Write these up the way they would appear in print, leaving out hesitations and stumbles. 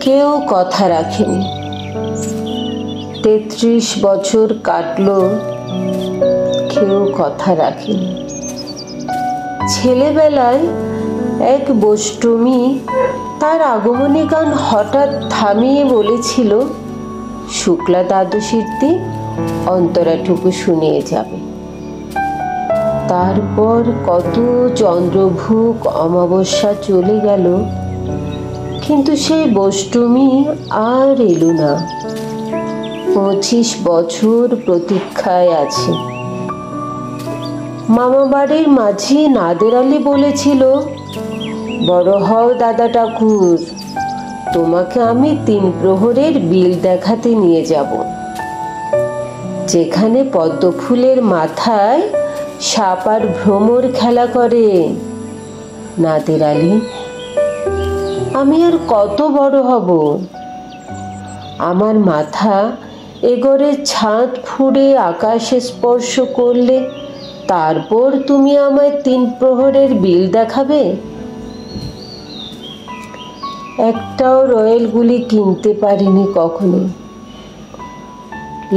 কেউ কথা রাখেনি। 33 বছর কাটলো, কেউ কথা রাখেনি। ছেলেবেলায় এক বষ্টমী তার আগমনী গান হঠাৎ থামিয়ে বলেছিল, শুক্লা দ্বাদশীর দিন অন্তরাটুকু শুনিয়ে যাবে। তারপর কত চন্দ্রভুক অমাবস্যা চলে গেল, কিন্তু সেই বষ্টমী আর এলো না। 25 বছর প্রতীক্ষায় আছে। মামা বাড়ির মাঝি নাদের আলী বলেছিল, বড় হও দাদা ঠাকুর, তোমাকে আমি 3 প্রহরের বিল দেখাতে নিয়ে যাব, যেখানে পদ্ম ফুলের মাথায় সাপ আর ভ্রমর খেলা করে। নাদের আলী, আমি আর কত বড় হব? আমার মাথা এগোরের ছাদ ফুঁড়ে আকাশে স্পর্শ করলে তারপর তুমি আমায় 3 প্রহরের বিল দেখাবে? একটাও রয়্যাল গুলি কিনতে পারিনি কখনো।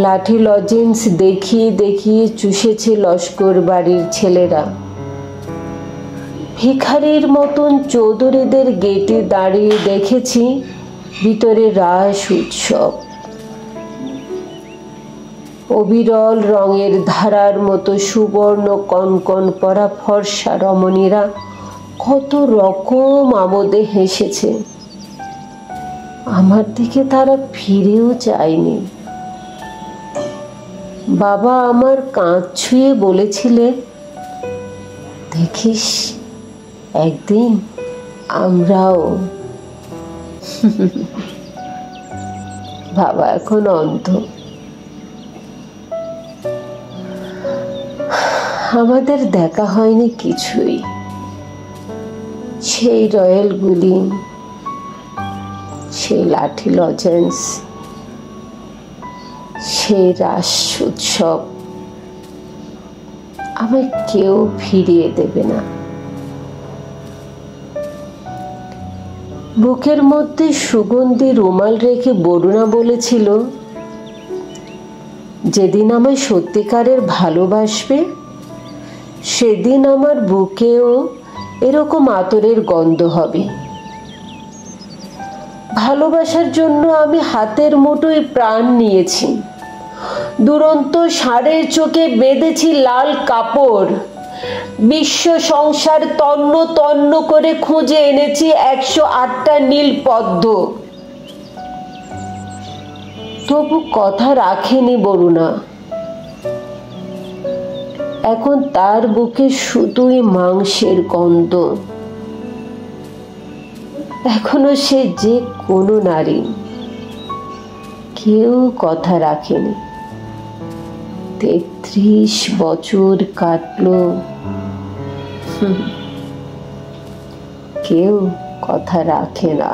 লাঠি লজেন্স দেখিয়ে দেখিয়ে চুষেছে লস্কর বাড়ির ছেলেরা। ভিখারির মতন চৌধুরীদের গেটে দাঁড়িয়ে দেখেছি ভিতরে রাস উৎসব। অবিরল রঙের ধারার মতো সুবর্ণ কনকন পরা ফর্সা রমণীরা কত রকম আমোদে হেসেছে। আমার দিকে তারা ফিরেও চায়নি। বাবা আমার কাঁধ ছুঁয়ে বলেছিলেন, দেখিস একদিন আমরাও। বাবা এখন অন্ধ। আমাদের দেখা হয়নি কিছুই। সেই রয়্যাল গুলি, সেই লাঠি লজেন্স, সেই রাস উৎসব আমায় কেউ ফিরিয়ে দেবে না। বুকের মধ্যে সুগন্ধি রুমাল রেখে বরুণা বলেছিল, যেদিন আমায় সত্যিকারের ভালোবাসবে সেদিন আমার বুকেও এরকম আতরের গন্ধ হবে। ভালোবাসার জন্য আমি হাতের মুঠোয় প্রাণ নিয়েছি। দুরন্ত ষাঁড়ের চোখে বেঁধেছি লাল কাপড়। বিশ্ব সংসার তন্ন তন্ন করে খুঁজে এনেছি 108টা নীল পদ্ম। তবু কথা রাখেনি বরুণা। এখন তার বুকে শুধুই মাংসের গন্ধ। এখনো সে যে কোনো নারী। কেউ কথা রাখেনি। 33 বছর কাটলো, কেউ কথা রাখে না।